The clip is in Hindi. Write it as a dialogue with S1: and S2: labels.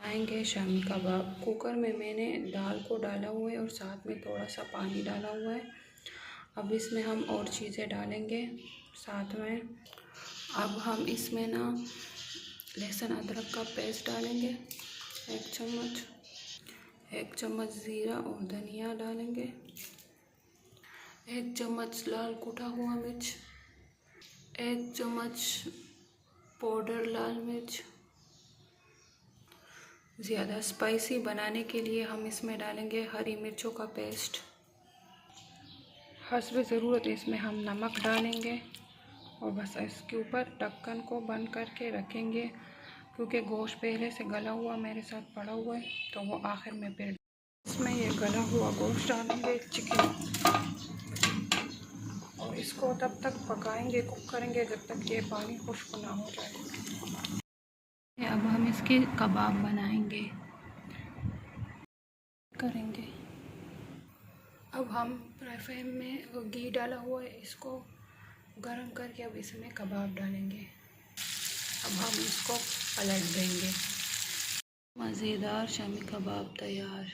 S1: आएंगे शामी कबाब। कुकर में मैंने दाल को डाला हुआ है और साथ में थोड़ा सा पानी डाला हुआ है। अब इसमें हम और चीज़ें डालेंगे साथ में। अब हम इसमें ना लहसुन अदरक का पेस्ट डालेंगे 1 चम्मच, 1 चम्मच ज़ीरा और धनिया डालेंगे, 1 चम्मच लाल कुटा हुआ मिर्च, 1 चम्मच पाउडर लाल मिर्च। ज़्यादा स्पाइसी बनाने के लिए हम इसमें डालेंगे हरी मिर्चों का पेस्ट। हस्ब ज़रूरत इसमें हम नमक डालेंगे और बस इसके ऊपर ढक्कन को बंद करके रखेंगे, क्योंकि गोश्त पहले से गला हुआ मेरे साथ पड़ा हुआ है, तो वो आखिर में फिर इसमें ये गला हुआ गोश्त डालेंगे चिकन, और इसको तब तक पकाएंगे, कुक करेंगे जब तक ये पानी खुश्क ना हो जाए। अब हम इसके कबाब बनाएंगे करेंगे। अब हम फ्राई पैन में घी डाला हुआ है, इसको गरम करके अब इसमें कबाब डालेंगे। अब हम इसको पलट देंगे। मज़ेदार शामी कबाब तैयार।